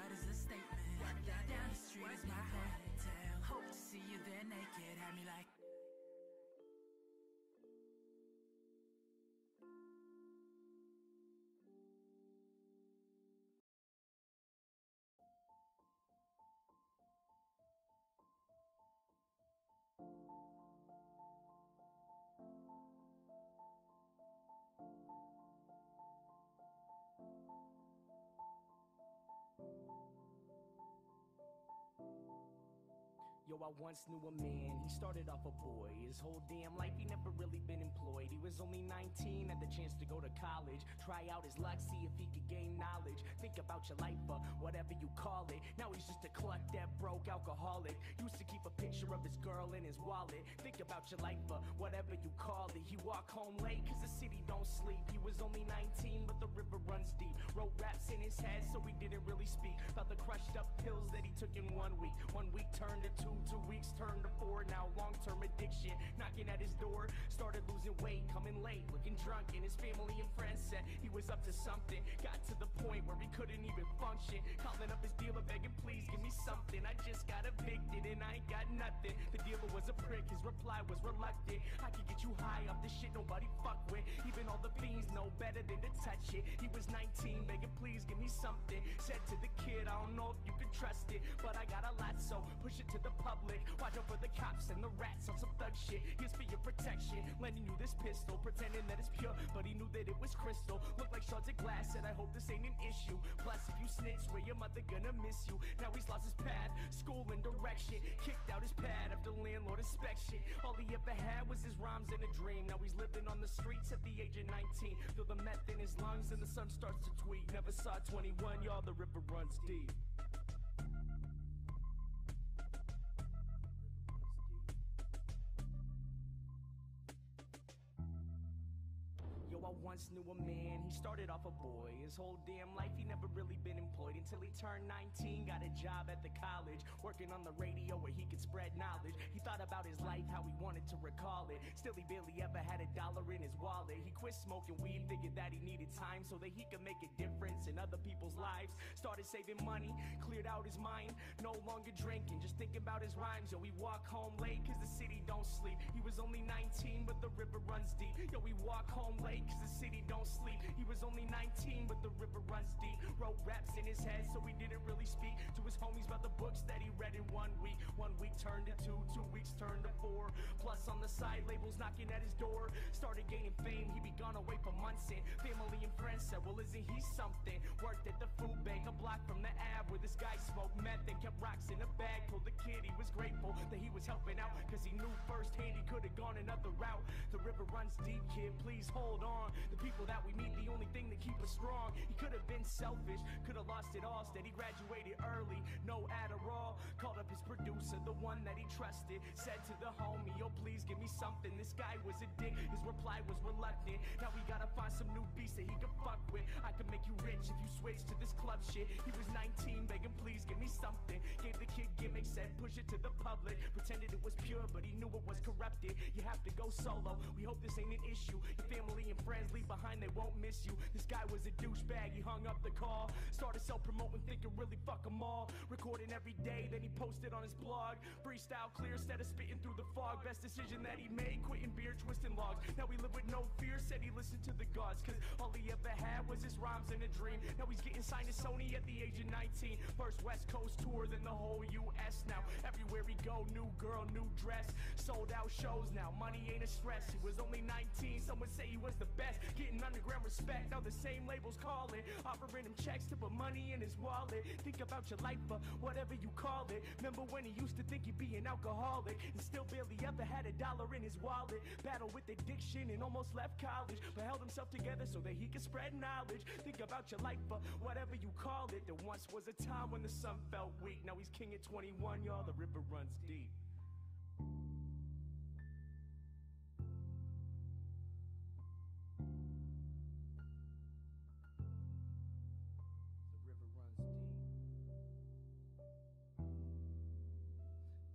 word is a statement. Down the street is my hotel. Hope to see you there naked. Had me like. Yo, I once knew a man, he started off a boy. His whole damn life he never really been employed. He was only 19, had the chance to go to college, try out his luck, see if he could gain knowledge. Think about your life, whatever you call it. Now he's just a cluck that broke alcoholic. Used to keep a picture of his girl in his wallet. Think about your life, whatever you call it. He walked home late cause the city don't sleep. He was only 19 but the river runs deep. Wrote raps in his head so he didn't really speak. About the crushed up pills that he took in 1 week. 1 week turned to 2, 2 weeks turned to 4. Now long-term addiction knocking at his door. Started losing weight, coming late, looking drunk, and his family and friends said he was up to something. Got to the point where he couldn't even function. Calling up his dealer begging, please give me something. I just got evicted and I ain't got nothing. The dealer was a prick, his reply was reluctant. I could get you high off this shit nobody fuck with. Even all the fiends know better than to touch it. He was 19 begging, please give me something. Said to the kid, I don't know if you can trust it, but I got a lot, so push it to the public. Watch out for the cops and the rats on some thug shit. Here's for your protection, lending you this pistol, pretending that it's pure, but he knew that it was crystal. Looked like shards of glass, said I hope this ain't an issue. Plus if you snitch, swear your mother gonna miss you. Now he's lost his path, school and direction. Kicked out his pad after landlord inspection. All he ever had was his rhymes and a dream. Now he's living on the streets at the age of 19. Feel the meth in his lungs and the sun starts to tweet. Never saw 21, y'all, the river runs deep. Yo, I once knew a man, he started off a boy. His whole damn life he never really been employed until he turned 19, got a job at the college, working on the radio where he could spread knowledge. He thought about his life, how he wanted to recall it. Still he barely ever had a dollar in his wallet. He quit smoking weed, figured that he needed time so that he could make a difference in other people's lives. Started saving money, cleared out his mind, no longer drinking, just thinking about his rhymes. Yo, he walked home late cause the city don't sleep. He was only 19 but the river runs deep. Yo, he walked home late cause the city don't sleep. He was only 19 but the river runs deep. Wrote raps in his head so he didn't really speak to his homies about the books that he read in 1 week. 1 week turned to 2, 2 weeks turned to 4. Plus on the side labels knocking at his door. Started gaining fame, he'd be gone away for months and family and friends said, well isn't he something? Worked at the food bank a block from the Ave where this guy smoked meth and kept rocks in a bag. Told the kid he was grateful that he was helping out cause he knew firsthand he could have gone another route. The river runs deep, kid, please hold on. The people that we meet, the only thing that keep us strong. He could have been selfish, could have lost it all. Instead he graduated early, no Adderall. Called up his producer, the one that he trusted. Said to the homie, yo please give me something. This guy was a dick, his reply was reluctant. Now we gotta find some new beats that he can fuck with. I can make you rich if you switch to this club shit. He was 19, begging please give me something. Gave the kid gimmicks, said push it to the public. Pretended it was pure, but he knew it was corrupted. You have to go solo, we hope this ain't an issue. Your family and friends leave behind, they won't miss you. This guy was a douchebag, he hung up the call. Started self-promoting, thinking really fuck them all. Recording every day, then he posted on his blog. Freestyle clear instead of spitting through the fog. Best decision that he made, quitting beer, twisting logs. Now he lived with no fear, said he listened to the gods cause all he ever had was his rhymes and a dream. Now he's getting signed to Sony at the age of 19. First West Coast tour, then the whole US. Now everywhere he go, new girl, new dress. Sold out shows now, money ain't a stress. He was only 19, some would say he was the best. Getting underground respect, now the same labels calling. Offering him checks to put money in his wallet. Think about your life, whatever you call it. Remember when he used to think he'd be an alcoholic and still barely ever had a dollar in his wallet. Battled with addiction and almost left college, but held himself together so that he could spread knowledge. Think about your life, whatever you call it. There once was a time when the sun felt weak. Now he's king at 21, y'all, the river runs deep.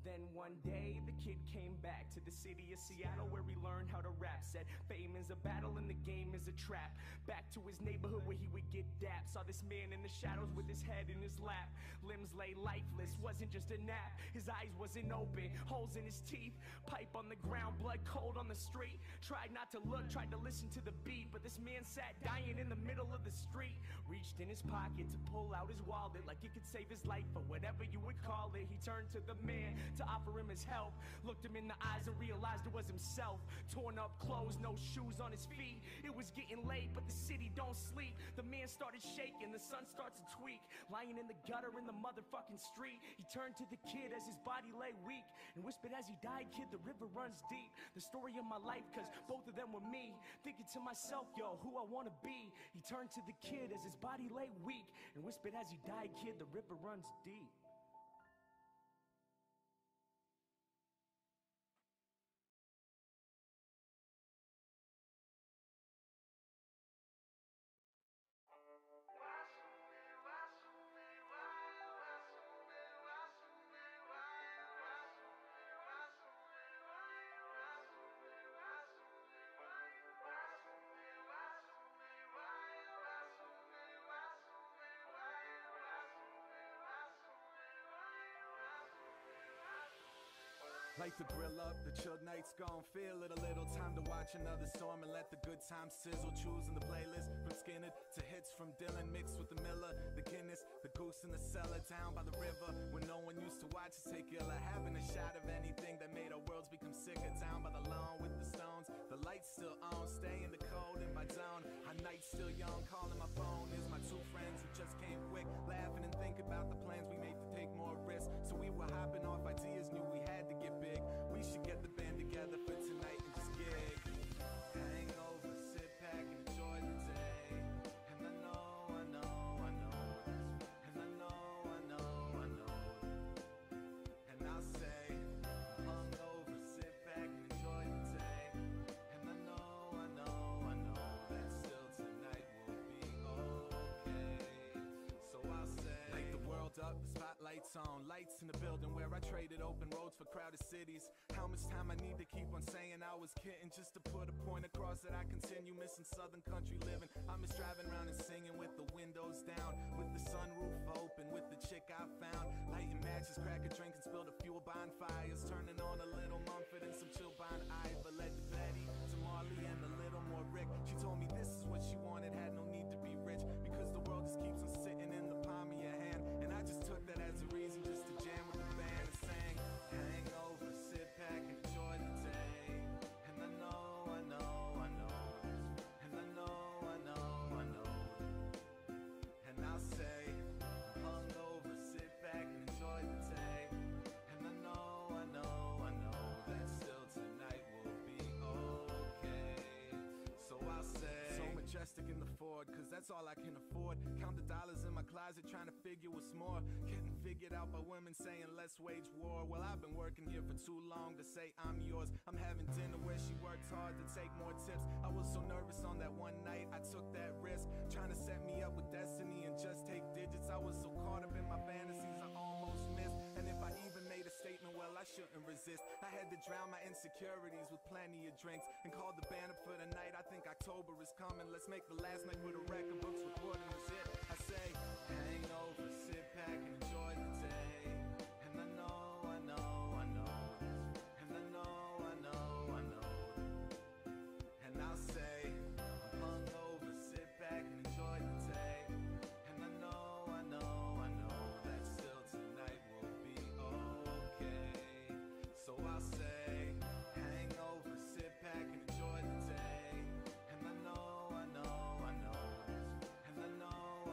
Then one day the kid came back to the city of Seattle where he learned how to rap. Said fame is a battle and the game is a trap. Back to his neighborhood where he would get dapped. Saw this man in the shadows with his head in his lap. Limbs lay lifeless, wasn't just a nap. His eyes wasn't open, holes in his teeth. Pipe on the ground, blood cold on the street. Tried not to look, tried to listen to the beat, but this man sat dying in the middle of the street. Reached in his pocket to pull out his wallet like it could save his life or whatever you would call it. He turned to the man to offer him his help. Looked him in the eyes and realized it was himself. Torn up clothes, no shoes on his feet. It was getting late, but the city don't sleep. The man started shaking, the sun starts to tweak. Lying in the gutter in the motherfucking street. He turned to the kid as his body lay weak and whispered as he died, kid, the river runs deep. The story of my life, cause both of them were me. Thinking to myself, yo, who I wanna be. He turned to the kid as his body lay weak and whispered as he died, kid, the river runs deep. Light the grill up, the chilled nights gon' feel it. A little time to watch another storm and let the good times sizzle. Choosing the playlist from Skinner to hits from Dylan, mixed with the Miller, the Guinness, the goose in the cellar, down by the river when no one used to watch us take ill. Having a shot of anything that made our worlds become sicker. Down by the lawn with the stones, the lights still on, stay in the cold in my zone. Our nights still young, calling my phone is my two friends who just came quick, laughing and think about the plans we made to take more risks. So we were hopping off ideas, knew we had to get big. We should get the band together for tonight and just gig. Hang over, sit back and enjoy the day. And I know this. And I know. And I'll say, hung over, sit back and enjoy the day. And I know that still tonight will be okay. So I'll say, light the world up, the spotlight's on. Lights in the building where I traded open roads for crowded cities. How much time I need to keep on saying I was kidding, just to put a point across that I continue missing southern country living. I miss driving around and singing with the windows down, with the sunroof open, with the chick I found. Lighting matches, crack a drink and spill the fuel bonfires. Turning on a little Mumford and some Chilbon Iver. Led to Betty, to Marley and a little more Rick. She told me this is what she wanted, had no need to be rich, because the world just keeps on sitting in the palm of your hand. And I just took that as a reason just to jam with the band and sang, hang over, sit back and enjoy the day. And I know this. And I know. And I'll say, hung over, sit back and enjoy the day. And I know that still tonight will be okay. So I'll say, so majestic in the Ford, cause that's all I can afford. Count the dollars in my closet, trying to figure what's more. Getting figured out by women saying let's wage war. Well, I've been working here for too long to say I'm yours. I'm having dinner where she works hard to take more tips. I was so nervous on that one night, I took that risk, trying to set me up with destiny and just take digits. I was so caught up in my fantasies, I almost missed. And if I even made a statement, well, I shouldn't resist. I had to drown my insecurities with plenty of drinks and called the band up for the night. I think October is coming. Let's make the last night with a record books recording is it. I say, hang over, sit back and enjoy the day. And I know this. And I know. And I'll say, hung over, sit back and enjoy the day. And I know that still tonight will be okay. So I'll say, hang over, sit back and enjoy the day. And I know this. And I know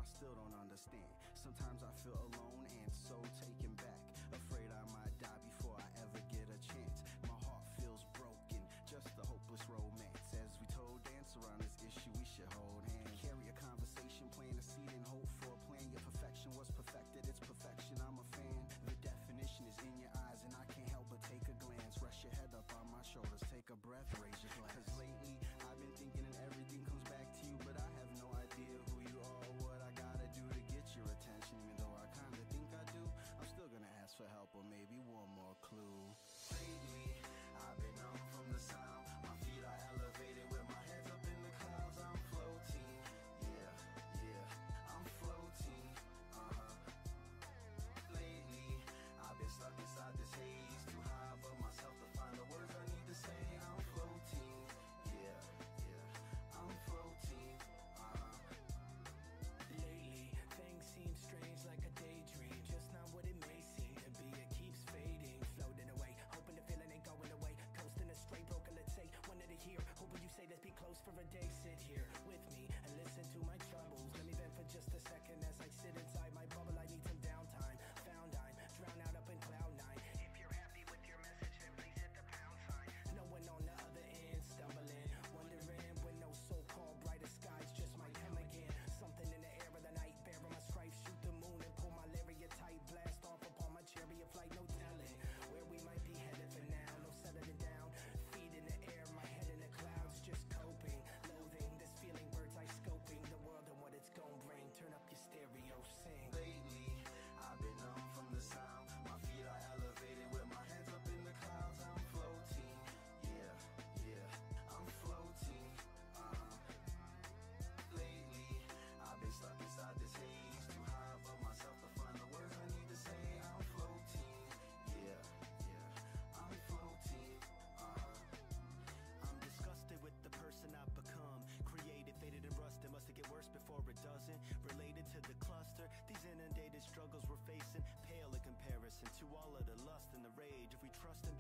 I still don't understand. Sometimes I feel alone and so taken back, afraid I might die before I ever get a chance. My heart feels broken, just a hopeless romance. As we toe dance around this issue, we should hold hands. Carry a conversation, plant a seed and hope for a plan. Your perfection was perfected, it's perfection, I'm a fan. The definition is in your eyes and I can't help but take a glance. Rest your head up on my shoulders, take a breath, raise your glass. Cause lately I've been thinking and everything comes back to you, but I have no idea who you are or what I gotta do to get your attention. Even though I kinda think I do, I'm still gonna ask for help or maybe one more clue. Lately I've been numb from the sound. My feet are elevated with my head up in the clouds. I'm floating, yeah, yeah, I'm floating, Lately I've been stuck inside this haze, too high above myself to find the words I need to say. I'm floating, yeah, yeah, I'm floating, Lately, things seem strange like a daydream. Just not what it may seem to be. It keeps fading, floating away. Hoping the feeling ain't going away. Coasting astray, broken, let's say. Wanted to hear, hoping you say let's be close for a day. Sit here with me and listen to my troubles. Let me vent for just a second as I sit inside my bubble. I need some downtime. Found I'm drowned out up in cloud nine. If you're happy with your message, then please hit the pound sign. No one on the other end stumbling, wondering when no so-called brighter skies just might come again. Something in the air of the night, bear on my stripes, shoot the moon and pull my lariat tight. Blast off upon my chariot flight, no telling where we might be headed for now. No settling down, feet in the air, my head in the clouds, just coping, loathing this feeling, bird's eye scoping the world and what it's gon' bring. Turn up your stereo, sing. lately I've been numb from the sound. My feet are elevated with my hands up in the clouds. I'm floating, yeah, yeah, I'm floating, Lately I've been stuck inside this haze, too high above myself to find the words I need to say. I'm floating, yeah, yeah, I'm floating, I'm disgusted with the person I've become. Created, faded and rusted, must it get worse before it doesn't? Related to the cluster, these inundated struggles we're facing, pale in comparison to all of the lust and the rage. If we trust in